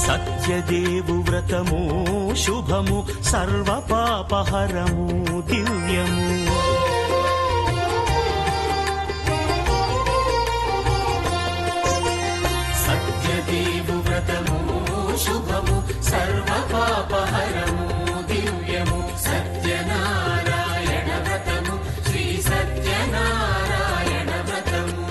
సత్యదేవు వ్రతము శుభము సర్వ పాపహరము దివ్యము. సత్యదేవు వ్రతము శుభము సర్వ పాపహరము దివ్యము. సత్యనారాయణ వ్రతము శ్రీ సత్యనారాయణ వ్రతము.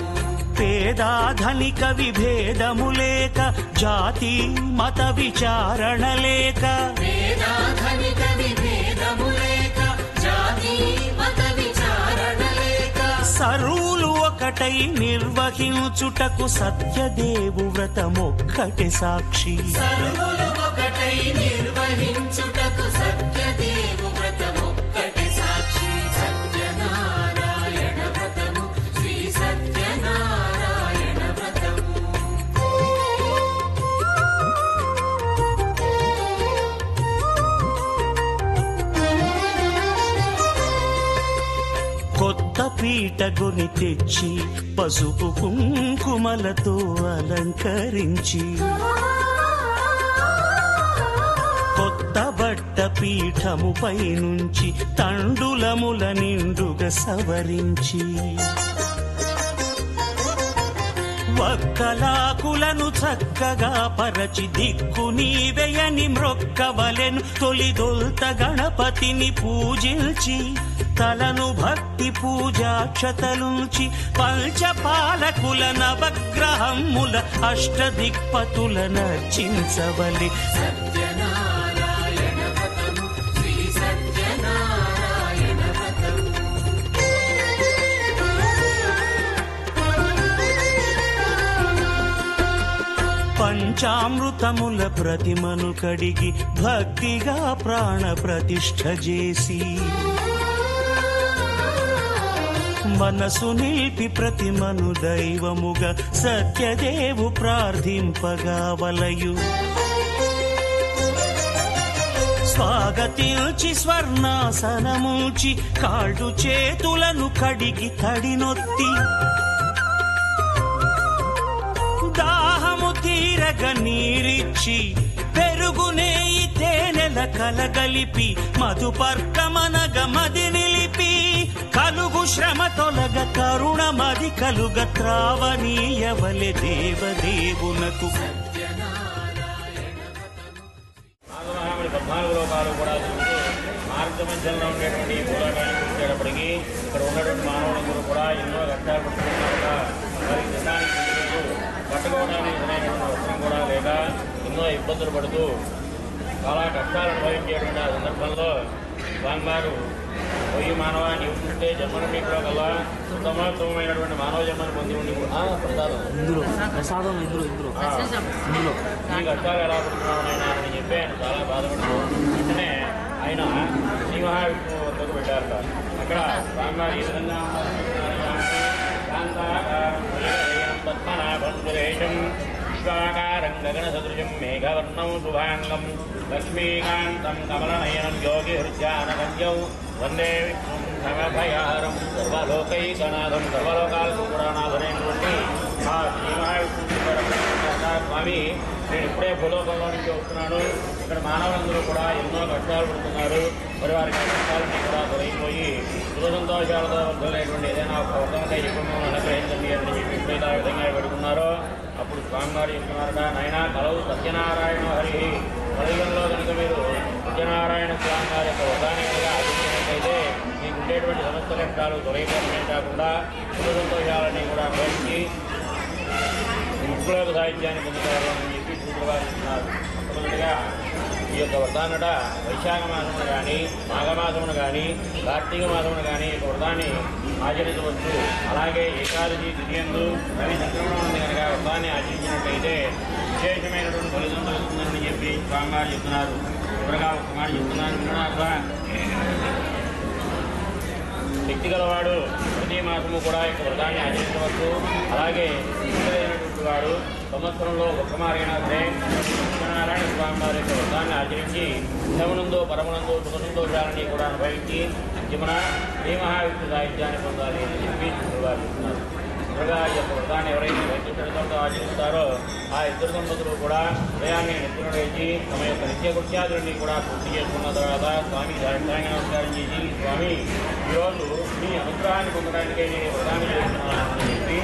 పేదాధనిక విభేదము లేక జాతి మత విచారణ లేక. పేదాధనిక విభేదము లేక జాతి మత విచారణ లేక. సర్వులు ఒకటై నిర్వహించుటకు సత్యదేవు వ్రతమొక్కటి సాక్షి. సర్వులు ఒకటై నిర్వహించుటకు సత్యదేవు వ్రతమొక్కటి సాక్షి. సత్యనారాయణ వ్రతము శ్రీ సత్యనారాయణ వ్రతము. కొత్త పీటగుని తెచ్చి పసుపు కుంకుమలతో అలంకరించి. కొత్త బట్ట పీఠముపై నుంచి తండులముల నిండుగా సవరించి. వక్కలాకులను చక్కగా పరచి దిక్కు నీవెయని మ్రొక్కవలెను. తొలిదొల్త గణపతిని పూజించి తలను భక్తి పూజాక్షతలుంచి పంచపాలకుల నవగ్రహముల అష్టదిక్పతుల నర్చించవలె. సత్యనారాయణ వ్రతము శ్రీ సత్యనారాయణ వ్రతము. పంచ పంచామృతముల ప్రతిమను కడిగి భక్తిగా ప్రాణ ప్రతిష్ఠ చేసి మనసు నిలిపి ప్రతిమను దైవముగా సత్యదేవు ప్రార్థింపగా వలయు. స్వాగతించి స్వర్ణాసనముంచి కాళ్ళు చేతులను కడిగి తడినొత్తి దాహము తీరగ నీరిచ్చి పెరుగు నెయ్యి తేనెల కలగలిపి మధుపర్కమనగ మది నిలిపి కలుగు శ్రమ తొలగ కరుణ మది కలుగ త్రావనీయవలె దేవదేవునకు. 14 లోకాలు కూడా చూస్తూ మార్గ మధ్యంలో ఉండేటువంటి భూలోకానికి వచ్చేటప్పటికీ ఇక్కడ ఉన్నటువంటి మానవులందరూ కూడా ఎన్నో కష్టాలు పడుతున్నారుగా వారికి తినడానికి కట్టుకోవడానికి సరైనటువంటి వస్త్రం కూడా లేక ఎన్నో ఇబ్బందులు పడుతూ చాలా కష్టాలు అనుభవించేటువంటి ఆ సందర్భంలో స్వామివారు పోయి మానవ నీవు చూస్తే జన్మను మీకులో కల్లా ఉత్తమోత్తమైనటువంటి మానవ జన్మను పొంది ఉండి ప్రసాదం ఈ కష్టాలు ఎలా పడుతున్నావు నాయన అని చెప్పి ఆయన చాలా బాధపడుతూ వెంటనే ఆయన శ్రీ మహావిష్ణువు వద్దకు వెళ్ళారట. అక్కడ స్వామివారు ఈ విధంగా పద్మనాభం సురేశం విశ్వాకారం గగన సదృశం మేఘవర్ణం శుభాంగం లక్ష్మీకాంతం కమలనయనం యోగి హృద్యానగంజౌ వందే విష్ణుం సమభయారం సర్వలోకైకనాథం సర్వలోకాలకు కూడా నాథనైనటువంటి ఆ శ్రీ మహావిష్ణువు స్వామి, నేను ఇప్పుడే భూలోకంలో నుంచి వస్తున్నాను. ఇక్కడ మానవులందరూ కూడా ఎన్నో కష్టాలు పడుతున్నారు. మరి వారికి కష్టాలన్నీ కూడా తొలగిపోయి సుఖ సంతోషాలతో వర్ధులైనటువంటి ఏదైనా ఒక వర్ధనకై ఎక్కువ అనుగ్రహించండి అని చెప్పి ఎప్పుడైతే ఆ విధంగా పెడుతున్నారో అప్పుడు స్వామివారు చెప్తున్నారట, నాయన కలవు సత్యనారాయణ హరి కలియుగంలో కనుక మీరు సత్యనారాయణ స్వామి వారి యొక్క వదానిగా ఆచరించినట్లయితే మీకు ఉండేటువంటి సమస్త కష్టాలు తొలగిపోవడమే కాకుండా సుఖ సంతోషాలన్నీ కూడా పోయించి ముక్కులోక సాహిత్యాన్ని పొందుతారు అని చెప్పి సూత్రులు వారు ఇస్తున్నారు. మొట్టమొదటిగా ఈ యొక్క వ్రతాన్నట వైశాఖ మాసమును కానీ మాఘమాసమును కానీ కార్తీక మాసమును కానీ ఈ వ్రతాన్ని ఆచరించవచ్చు. అలాగే ఏకాదశి ద్వితీయందు రవి సంక్రమణం ఉంది కనుక వ్రతాన్ని ఆచరించినట్లయితే విశేషమైనటువంటి ఫలితం కలుగుతుందని చెప్పి స్వామివారు చెప్తున్నారు. చివరగా ఒక మాట చెప్తున్నాను విన్నారా, శక్తి గలవాడు ప్రతి మాసము కూడా ఈ వ్రతాన్ని ఆచరించవచ్చు. అలాగే శక్తులైనటువంటి వాడు సంవత్సరంలో ఒక్క మారైనా సరే సత్యనారాయణ స్వామి వారి యొక్క వ్రతాన్ని ఆచరించి శవనందో పరమనందో సుఖ సంతోషాలని కూడా అనుభవించి జీవన శ్రీ మహావిష్ణు సాహిత్యాన్ని పొందాలి అని చెప్పి వారు చెప్తున్నారు. చివరగా ఈ యొక్క వ్రతాన్ని ఎవరైతే వైద్యులతో ఆచరిస్తారో ఆ ఇద్దరు దంపతులు కూడా ఉదయాన్ని నెత్తులు వేసి తమ యొక్క నిత్య కృత్యాదులన్నీ కూడా పూర్తి చేసుకున్న తర్వాత స్వామి సాష్టాంగ నమస్కారం చేసి, స్వామి ఈరోజు మీ అనుగ్రహాన్ని పొందడానికే నేను వ్రతాన్ని చేస్తున్నాను అని చెప్పి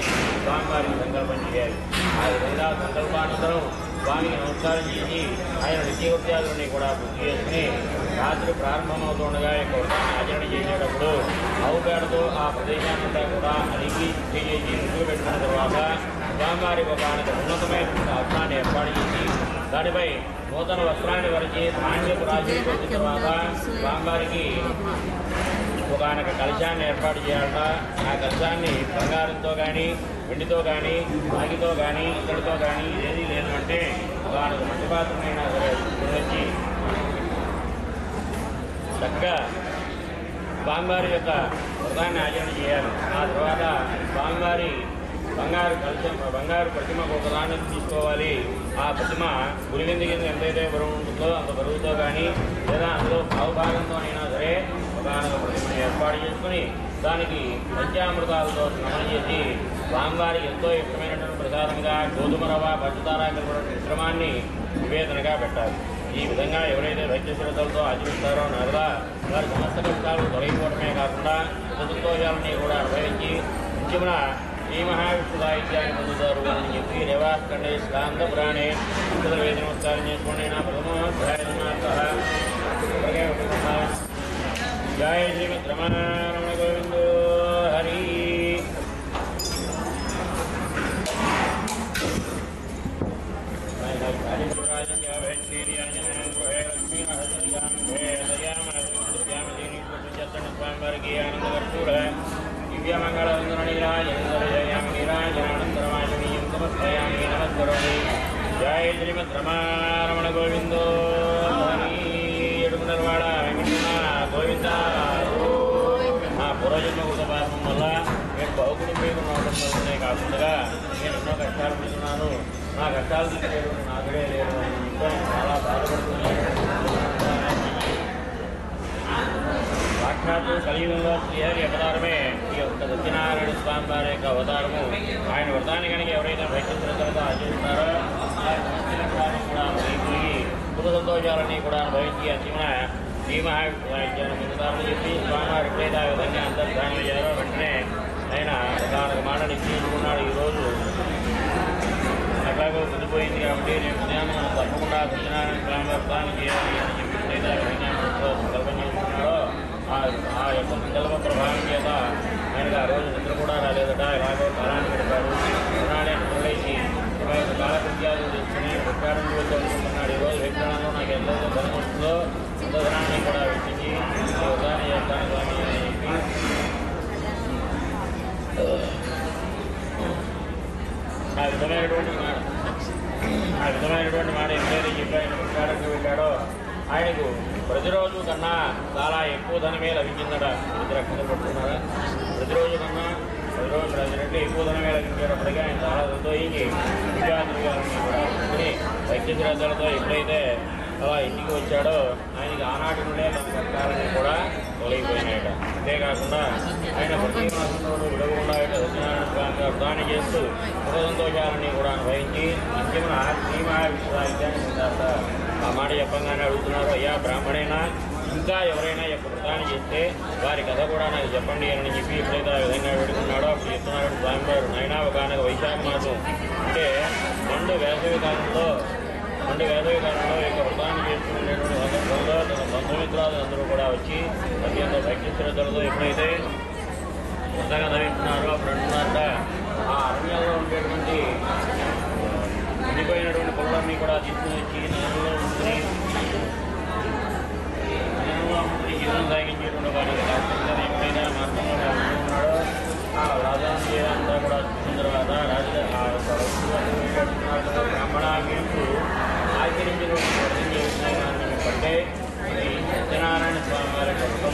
స్వామివారికి సంకల్పం చేయాలి. ఆ విధంగా సంకల్పానంతరం స్వామికి నమస్కారం చేసి ఆయన నిత్య కృత్యాదులన్నీ కూడా పూర్తి చేసుకుని రాత్రి ప్రారంభమవుతుండగా యొక్క వ్రతాన్ని ఆచరణ చేసేటప్పుడు ఆవుపేడతో ఆ ప్రదేశాన్నంతా కూడా అలిగి శుద్ధి చేసి ముగ్గులు పెట్టుకున్న తర్వాత స్వామివారి ఒక ఉన్నతమైనటువంటి వస్త్రాన్ని ఏర్పాటు చేసి దానిపై నూతన వస్త్రాన్ని వరిచి ధాన్యపు రాశి పెట్టిన తర్వాత స్వామివారికి ఒక కలశాన్ని ఏర్పాటు చేయాలట. ఆ కలశాన్ని బంగారంతో కానీ వెండితో కానీ రాగితో కానీ ఇతడితో కానీ ఏది లేదు అంటే ఒక మట్టి పాత్రమైనా సరే వచ్చి చక్కగా స్వామివారి యొక్క వ్రతాన్ని ఆచరణ చేయాలి. ఆ తర్వాత స్వామివారి బంగారు ప్రతిమ ఒకదాన్ని తీసుకోవాలి. ఆ ప్రతిమ గురివింది కింద ఎంతైతే బరువు ఉంటుందో అంత బరువుతో కానీ లేదా అందులో భాగంతో అయినా సరే ఒక ప్రతిమని ఏర్పాటు చేసుకుని దానికి పంచామృతాలతో స్నానం చేసి స్వామివారికి ఎంతో ఇష్టమైనటువంటి ప్రసాదంగా గోధుమ రవ్వ పంచదార మిశ్రమాన్ని నివేదనగా పెట్టాలి. ఈ విధంగా ఎవరైతే వైద్య శ్రద్ధలతో ఆచరిస్తారో నరదా వారి సమస్త కష్టాలు తొలగిపోవడమే కాకుండా సంతోషాలని కూడా అనుభవించి నిత్యమున శ్రీ మహావిష్ణు సాహిత్యాన్ని పొందుతారు అని చెప్పి రేవాస్కండే స్కాంద పురాణే వేద నమస్కారం చేసుకోండి. నా ప్రథమోధ్యాయ జయ శ్రీమద్ రమణ గోవిందో హరి. స్వామివారికి ఆనందకర్పూర దివ్యమంగళవందనీరాజనందరజయామి నీరాజనానందరమాజనీయం సమర్పయామి నమస్కరోమి. జయ శ్రీమద్ రమారమణ గోవిందో ఎడుకున్నవాడ వెంకటరమణ గోవింద. నా పూర్వజన్మ ఉపాసనం వల్ల నేను బహుకుటుంబీకులు ఉండటం కాకుండా నేను ఎన్నో కష్టాలు పడుతున్నాను. నా కష్టాలు తీసేటువంటి నాకుడే లేరు అని నేను చాలా బాధపడుతున్నాను. సాక్షాత్తు కలియుగంలో శ్రీహరి అవతారమే ఈ యొక్క సత్యనారాయణ స్వామి వారి యొక్క అవతారము. ఆయన వ్రతాన్ని కనుక ఎవరైతే భక్తి శ్రద్ధలతో ఆచరిస్తారో ఆ సంవత్సరాన్ని కూడా అయిపోయి సుఖ సంతోషాలని కూడా అనుభవించి అంతిమ శ్రీమహావిష్ణువాన్ని పొందుతారని చెప్పి స్వామివారు ఎప్పుడైతే ఆ విధంగా అంతర్ధానం చేయారో వెంటనే ఆయన ఒక మాట నిశ్చయించుకున్నాడు. ఈరోజు ఎట్లాగో ముందుపోయింది కాబట్టి రేపు ఉదయం మనం తప్పకుండా సత్యనారాయణ స్వామి వ్రతాన్ని చేయాలి అని చెప్పి ఎప్పుడైతే ఆ విధంగా సంకల్పం చేసుకున్నాడో ఆ యొక్క సంకల్ప ప్రభావం చేత ఆయనకు ఆ రోజు నిద్ర కూడా రాలేదట. ఎలాగో కాలాన్ని గడిపాడు. ఉన్నాడే నిద్రలేసి కాలకృత్యాలు తీసుకుని విజ్ఞానానికి వెళ్ళి అనుకుంటున్నాడు. ఈరోజు విజ్ఞానంలో నాకు ఎంత ధనం వస్తుందో అంత ధనాన్ని కూడా వెచ్చించి ఉదాహరణ చేస్తాను స్వామి అని చెప్పి ఆ విధమైనటువంటి మాట ఎప్పుడైతే చెప్పి ఆయన విజ్ఞానానికి వెళ్ళాడో ఆయనకు ప్రతిరోజు కన్నా చాలా ఎక్కువ ధనమే లభించిందట. ఇది రక్షణ పడుతున్నారా? ప్రతిరోజు కన్నా ప్రతిరోజు రెట్లు ఎక్కువ ధనమే లభించేటప్పటికీ ఆయన చాలా సంతోషించి విద్యార్థులు గారిని కూడా తీసుకుని భక్తి శ్రద్ధలతో ఎప్పుడైతే అలా ఇంటికి వచ్చాడో ఆయనకి ఆనాటి నుండే తన కష్టాలని కూడా తొలగిపోయినాయట. అంతేకాకుండా ఆయన ప్రతి మాసంలోనూ విడవకుండా సత్యనారాయణ స్వామి వ్రతాన్ని చేస్తూ సుఖ సంతోషాలని కూడా అనుభవించి అంతిమన శ్రీమహావిష్ణువాన్ని పొందారట. ఆ మాట చెప్పంగానే అడుగుతున్నారు, అయ్యా బ్రాహ్మణైనా ఇంకా ఎవరైనా యొక్క వ్రతాన్ని చేస్తే వారి కథ కూడా నాకు చెప్పండి అని చెప్పి ఎప్పుడైతే ఆ విధంగా పెడుతున్నాడో అప్పుడు చెప్తున్నాడు స్వామివారు. నాయన ఒకనొక వైశాఖ మాసం అంటే రెండు వేసవి కాలంలో యొక్క వ్రతాన్ని చేసుకునేటువంటి సందర్భంలో తన బంధుమిత్రాదులందరూ కూడా వచ్చి అత్యంత భక్తి శ్రద్ధలతో ఎప్పుడైతే వ్రతంగా ధరిస్తున్నారో అప్పుడు అంటున్నారట ఆ అరణ్యంలో ఉండేటువంటి ఉండిపోయినటువంటి పొలాన్ని కూడా తీసుకుని వచ్చి నదుల్లో ఉంచుకుని జీవనం సాగించేటువంటి వారికి ఎప్పుడైనా మార్గంలో ఉన్నాడో ఆ రాజధాని అంతా కూడా చూసిన తర్వాత బ్రాహ్మణ మీకు ఆచరించినటువంటి వ్రతం చేస్తున్నాయని బట్టే ఇది సత్యనారాయణ స్వామి వారి వ్రతం.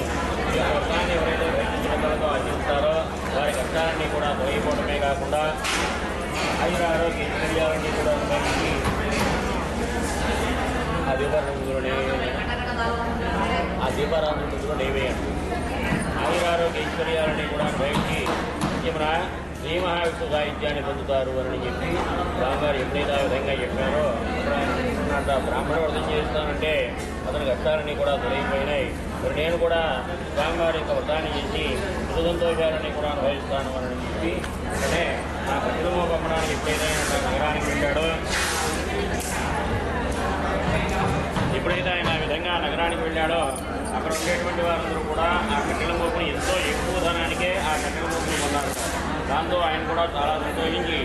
ఈ వ్రతాన్ని ఎవరైతే భక్తి శ్రద్ధలతో ఆచరిస్తారో వారి కష్టాలన్నీ కూడా తొలగిపోవడమే కాకుండా ఆయురారోగ్య ఐశ్వర్యాలన్నీ కూడా అనుభవించి ఆ దీపారాధనలో నేవేయండి. ఆయురారోగ్య ఐశ్వర్యాలని కూడా అనుభవించి నిత్యమున శ్రీ మహావిష్ణు సాహిత్యాన్ని పొందుతారు అని చెప్పి స్వామివారు ఎప్పుడైతే ఆ విధంగా చెప్పారో అప్పుడు బ్రాహ్మణ వ్రతం చేస్తానంటే అతని కష్టాలన్నీ కూడా తొలగిపోయినాయి. మరి నేను కూడా స్వామివారి యొక్క వ్రతాన్ని చేసి సుఖ సంతోషాలన్నీ కూడా అనుభవిస్తాను అని చెప్పి అంటే నా కుటుంబం పంపడానికి ఎప్పుడైతే నగరానికి వెళ్ళాడో ఎప్పుడైతే ఆయన ఆ విధంగా నగరానికి వెళ్ళాడో అక్కడ ఉండేటువంటి వారందరూ కూడా ఆ కట్టెల మోపుని ఎంతో ఎక్కువ ధనానికే ఆ కట్టెల మోపుని కొన్నారు. దాంతో ఆయన కూడా చాలా సంతోషించి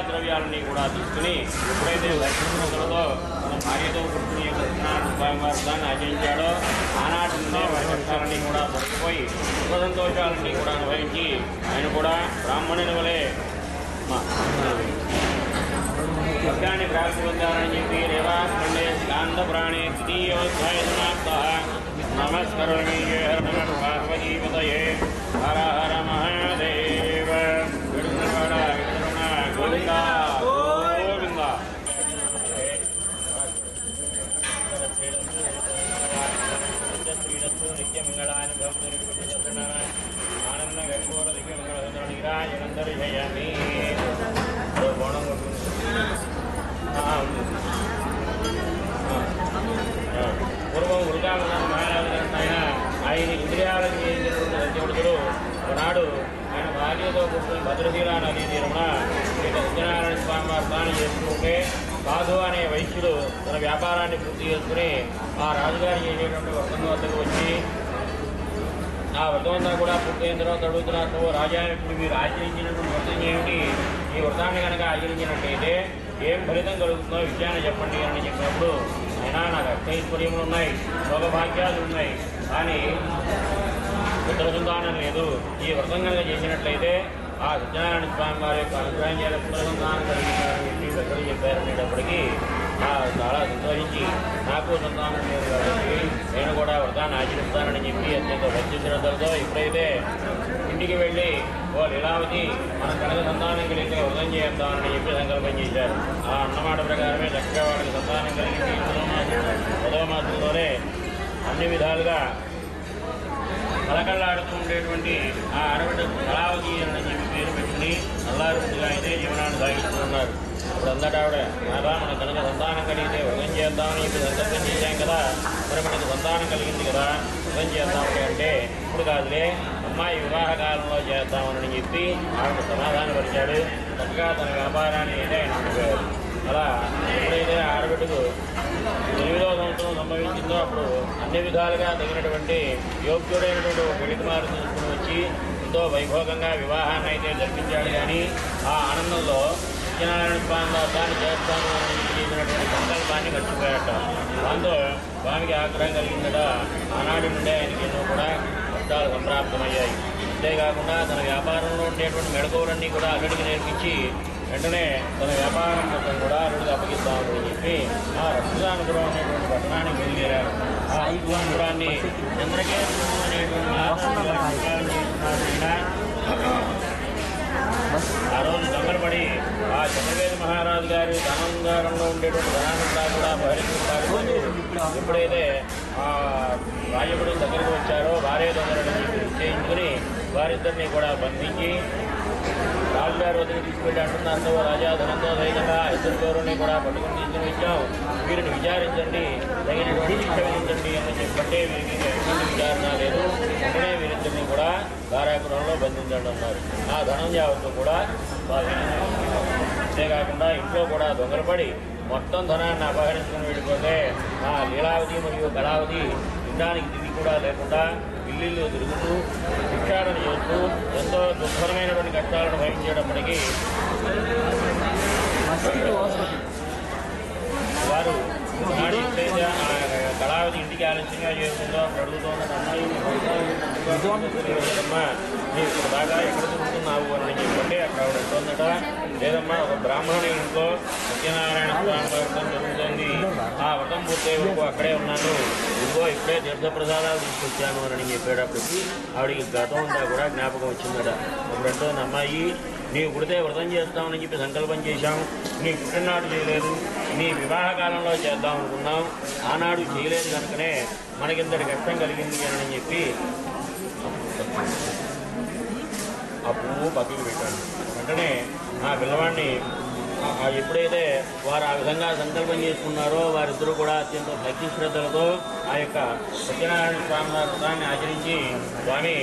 ద్రవ్యాలని కూడా తీసుకుని ఎప్పుడైతే లక్ష్మీతో తన భార్యతో కూర్చుని సత్యనారాయణ స్వామి వారి దాన్ని ఆచరించాడో ఆనాటి నుండే వారి కష్టాలన్నీ కూడా తొలగిపోయి సుఖ సంతోషాలన్నీ కూడా అనుభవించి ఆయన కూడా బ్రాహ్మణుని వలె స్వర్గాన్ని ప్రాప్తి పొందాలని చెప్పి రేవాఖండే శాంత ప్రాణే తృతీయోధ్యాయ సమాప్త. నమస్కరోమి పార్వతీపతయే హర హర మహాదేవ. విడుదల గోవింద గోవింద. నిత్యమంగళాన్ని ఆనంద గర్భోర దివ్యమంగళందరూ చేయాలి. బోణం పూర్వం వృధామన మహారాజు ఆయన ఆయన ఇంద్రియాలకు చేసినటువంటి సత్యవృతుడు ఒకనాడు ఆయన భార్యతో కూర్చొని భద్రశీల నదీ తీరమున సత్యనారాయణ స్వామి వ్రతాన్ని చేసుకుంటే సాధు అనే వైశ్యుడు తన వ్యాపారాన్ని పూర్తి చేసుకుని ఆ రాజుగారి చేసేటువంటి వ్రతం వద్దకు వచ్చి ఆ వ్రతం అంతా కూడా పూర్తయిన తర్వాత అడుగుతున్నారు, రాజా ఇప్పుడు మీరు ఆచరించినటువంటి వ్రతం ఏమిటి? ఈ వ్రతాన్ని కనుక ఆచరించినట్టయితే ఏం ఫలితం కలుగుతుందో విషయాన్ని చెప్పండి అని చెప్పినప్పుడు అయినా నాకు అక్షైశ్వర్యములు ఉన్నాయి, భోగభాగ్యాలు ఉన్నాయి, కానీ పుత్ర సంతానం లేదు. ఈ వ్రతం కనుక చేసినట్లయితే ఆ సత్యనారాయణ స్వామి వారి యొక్క అనుగ్రహం చేత పునర్సంతానం కలిగిందని చెప్పి పెద్దలు చెప్పారనేటప్పటికీ చాలా సంతోషించి నాకు సంతానం లేదు కాబట్టి నేను కూడా వ్రతాన్ని ఆచరిస్తానని చెప్పి అత్యంత భక్తి శ్రద్ధలతో ఎప్పుడైతే ఇంటికి వెళ్ళి ఓ లీలావతి మన కనక సంతానం కలిగితే వ్రతం చేద్దామని చెప్పి సంకల్పం చేశారు. ఆ అన్నమాట ప్రకారమే చక్కగా వాళ్ళకి సంతానం కలిగింది. పదవ మాసంలోనే అన్ని విధాలుగా కలకల్లాడుతూ ఉండేటువంటి ఆ ఆడబిడ్డ కళావతి అని చెప్పి పేరు పెట్టుకుని అల్లారుగా అయితే జీవనాన్ని సాగిస్తున్నారు. ఇప్పుడు అందటా ఆవిడ నాదా మన కనుక సంతానం కలిగితే వ్రతం చేద్దామని చెప్పి సంకల్పం చేశాం కదా, మరి మనకు సంతానం కలిగింది కదా, వ్రతం చేద్దామని అంటే ఇప్పుడు కాదులే అమ్మాయి వివాహ కాలంలో చేద్దామని చెప్పి ఆవిడ సమాధానపరిచాడు. చక్కగా తన వ్యాపారాన్ని అయితే ఆయన నడిపారు. అలా ఎప్పుడైతే ఆడబిడ్డకు 8వ సంవత్సరం సంభవించిందో అప్పుడు అన్ని విధాలుగా తగినటువంటి యోగ్యుడైనటువంటి ఒక పెళ్లి కుమారు తీసుకుని వచ్చి ఎంతో వైభోగంగా వివాహాన్ని అయితే జరిపించాడు. కానీ ఆ ఆనందంలో సత్యనారాయణ స్వామి వ్రతాన్ని చేస్తాను అని చేసినటువంటి సంకల్పాన్ని మర్చిపోయాట. దాంతో స్వామికి ఆగ్రహం కలిగిందట. ఆనాటి నుండే ఆయనకి ఎన్నో కూడా కష్టాలు సంప్రాప్తమయ్యాయి. అంతేకాకుండా తన వ్యాపారంలో ఉండేటువంటి మెళకువలన్నీ కూడా అల్లుడికి నేర్పించి వెంటనే తన వ్యాపారం మొత్తం కూడా అల్లుడికి అప్పగిస్తామని చెప్పి ఆ రక్తదానపురం అనేటువంటి పట్టణానికి వెళ్ళారు. ఆ రక్తదానపురాన్ని చంద్రకేతుడు అనేటువంటి ఆ రోజు తొందరపడి ఆ చంద్రకేతు మహారాజు గారి ధనంగారంలో ఉండేటువంటి ధనానంతా కూడా బహిరించారు. ఎప్పుడైతే ఆ రాజపుడు దగ్గరకు వచ్చారో వారే తొందరని చెప్పి నిశ్చయించుకుని వారిద్దరినీ కూడా బంధించి రాజుగారి వద్దకు తీసుకెళ్ళి అంటున్నారు, రాజా ధనంతో సైతంగా ఇద్దరు పేరుని కూడా పట్టుకుని తీసుకుని వచ్చాం, వీరిని విచారించండి, తగినటువంటి శిక్ష విధించండి అని చెప్పంటే వీరికి ఎటువంటి విచారణ లేదు, వెంటనే వీరిద్దరిని కూడా కారాగృహంలో బంధించండి అన్నారు. ఆ ధనం యావత్తు కూడా అంతేకాకుండా ఇంట్లో కూడా దొంగలపడి మొత్తం ధనాన్ని అపహరించుకుని వెళ్ళిపోతే ఆ లీలావతి మరియు కళావతి తినడానికి తిండి కూడా లేకుండా ఇల్లు తిరుగుతూ భిక్షాటన చేస్తూ ఎంతో దుర్భరమైనటువంటి కష్టాలను భరించేటప్పటికీ వారు ఎప్పుడైతే కళావతి ఇంటికి ఆలస్యంగా చేస్తుందో అడుగుతోందని అమ్మాయి ఇప్పుడు దాకా ఎక్కడ తిరుగుతున్నావు అని చెప్పండి. అక్కడ ఆవిడ ఎంతోందట, లేదమ్మా ఒక బ్రాహ్మణుని ఇంట్లో సత్యనారాయణ స్వామి వ్రతం జరుగుతోంది, ఆ వ్రతం పూర్తయ్యే వరకు అక్కడే ఉన్నాను, ఇంకో ఇప్పుడే తీర్థప్రసాదాలు తీసుకొచ్చాను అని చెప్పేటప్పటికి ఆవిడికి గతం అంతా కూడా జ్ఞాపకం వచ్చిందట. ఇప్పుడు అంటోంది, అమ్మాయి నీవు పుడితే వ్రతం చేస్తామని చెప్పి సంకల్పం చేశాం, నీ పుట్టినాడు చేయలేదు, నీ వివాహ కాలంలో చేద్దాం అనుకున్నాం, ఆనాడు చేయలేదు కనుకనే మనకింతటి కష్టం కలిగింది అని చెప్పి ఆ పువ్వు పక్కకి పెట్టాడు. వెంటనే ఆ పిల్లవాడిని ఎప్పుడైతే వారు ఆ విధంగా సంకల్పం చేసుకున్నారో వారిద్దరూ కూడా అత్యంత భక్తి శ్రద్ధలతో ఆ యొక్క సత్యనారాయణ స్వామి వ్రతాన్ని ఆచరించి, స్వామి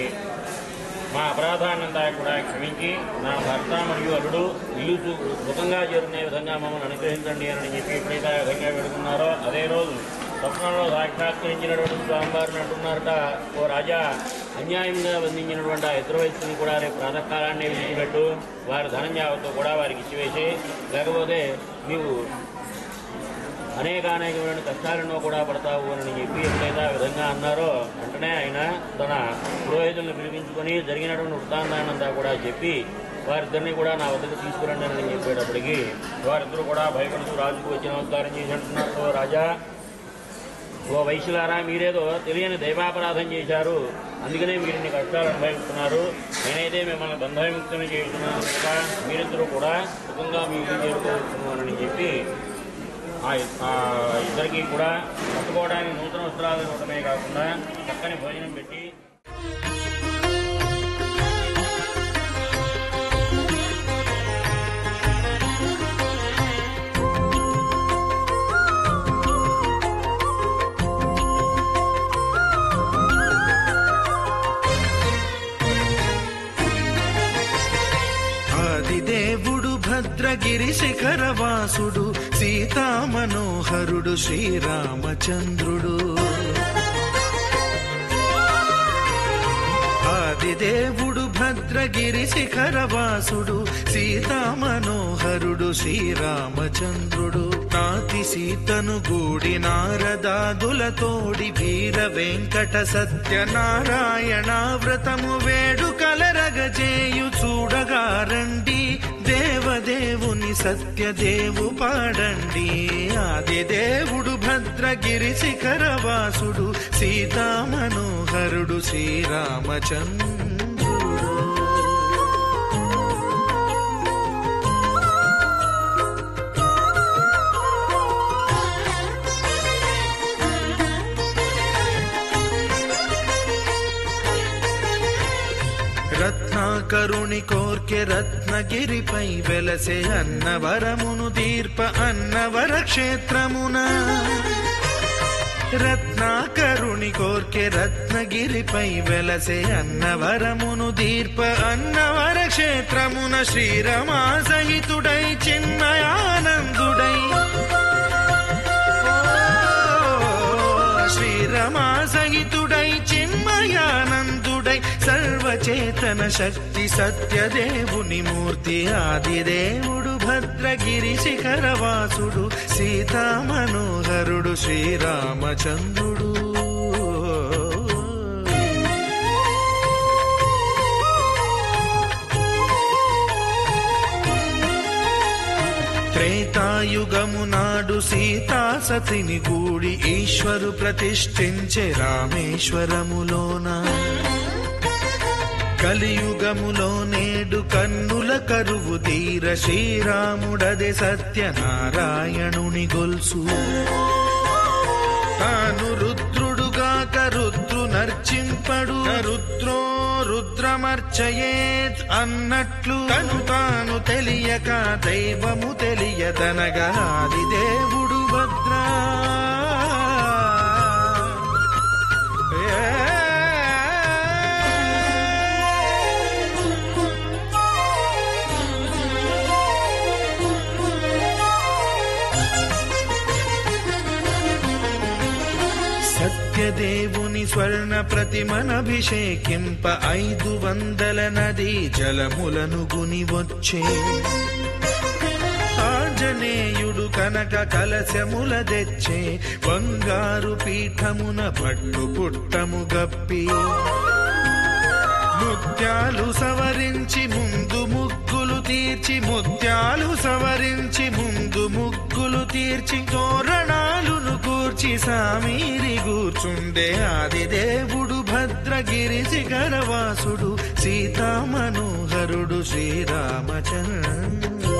మా అపరాధాన్నంతా కూడా క్షమించి నా భర్త మరియు అల్లుడు ఇల్లు సుఖంగా చేరుకునే విధంగా మమ్మల్ని అనుగ్రహించండి అని చెప్పి ఎప్పుడైతే ఆ విధంగా పెడుతున్నారో అదే రోజు స్వప్నంలో సాక్షాత్కరించినటువంటి స్వామివారిని అంటున్నారట, ఓ రాజా, అన్యాయంగా బంధించినటువంటి ఆ ఇద్దరు వయస్సుని కూడా రేపు ప్రాతకాలాన్ని విడిచిపెట్టు, వారి ధనం యావత్తు కూడా వారికి ఇచ్చివేసి, లేకపోతే నీవు అనేకమైన కష్టాలను కూడా పడతావు అని చెప్పి ఎప్పుడైతే ఆ విధంగా అన్నారో వెంటనే ఆయన తన పురోహితులను పిలిపించుకొని జరిగినటువంటి వృత్తాంతాన్నంతా కూడా చెప్పి వారిద్దరిని కూడా నా వద్దకు తీసుకురండి అని చెప్పేటప్పటికి వారిద్దరూ కూడా భయపడుతూ రాజుకు వచ్చి నమస్కారం చేసి అంటున్నారు, ఓ రాజా, ఓ వైశ్యులారా, మీరేదో తెలియని దైవాపరాధం చేశారు, అందుకనే మీరు ఇన్ని కష్టాలు అనుభవిస్తున్నారు, నేనైతే మిమ్మల్ని బంధవిముక్తిని చేస్తున్నాను కనుక మీరిద్దరూ కూడా సుఖంగా మీ ఇల్లు చేరుకోవచ్చును అని చెప్పి ఇద్దరికీ కూడా కట్టుకోవడానికి నూతన వస్త్రాలు ఇవ్వడమే కాకుండా చక్కని భోజనం పెట్టి దేవుడు భద్రగిరి శిఖరవాసుడు సీతామనోహరుడు శ్రీరామచంద్రుడు. ఆదిదేవుడు భద్రగిరి శిఖరవాసుడు సీతామనోహరుడు శ్రీరామచంద్రుడు నాతి సీతను గూడి నారదాదులతోడి వీర వెంకట సత్యనారాయణ వ్రతము వేడుకలరగజేయు చూడగారండి దేవదేవుని సత్యదేవు పాడండి ఆదిదేవుడు భద్రగిరి శిఖరవాసుడు సీతామనోహరుడు శ్రీరామచంద్రుడు రత్నాకరుని కోర్కె రత్నగిరిపై వెలసే అన్నవరమును దీర్ప అన్నవర క్షేత్రమున రత్నాకరుని కోర్కె రత్నగిరిపై వెలసే అన్నవరమును దీర్ప అన్నవర క్షేత్రమున శ్రీరమా సహితుడై చిన్మయానందుడై శ్రీరమా సహితుడై చిన్మయానందుడై సర్వచేతన శక్తి సత్యదేవుని మూర్తి ఆదిదేవుడు భద్రగిరి శిఖరవాసుడు సీతామనోహరుడు శ్రీరామచంద్రుడు త్రేతాయుగము నాడు సీతా సతిని గూడి ఈశ్వరు ప్రతిష్ఠించే రామేశ్వరములోన కలియుగములో నేడు కన్నుల కరువు తీర శ్రీరాముడదే సత్యనారాయణుని గొల్సు తాను రుద్రుడుగాక రుద్రు నర్చింపడు రుద్రో రుద్రమర్చయేత్ అన్నట్లు తను తాను తెలియక దైవము తెలియదనగా ఆదిదేవుడు భద్రా సత్యదేవుని స్వర్ణ ప్రతిమనభిషేకింప 500 నదీ జలములను గుని వచ్చే ఆంజనేయుడు కనక కలశముల తెచ్చే బంగారు పీఠమున పట్టు పుట్టము గప్పి ముత్యాలు సవరించి ముందు ముగ్గులు తీర్చి ముత్యాలు సవరించి ముందు ముగ్గులు తీర్చి తోరణాలును కూర్చి సామీరి కూర్చుండే ఆదిదేవుడు భద్రగిరి శిఖరవాసుడు సీతామనోహరుడు శ్రీరామచంద్రుడు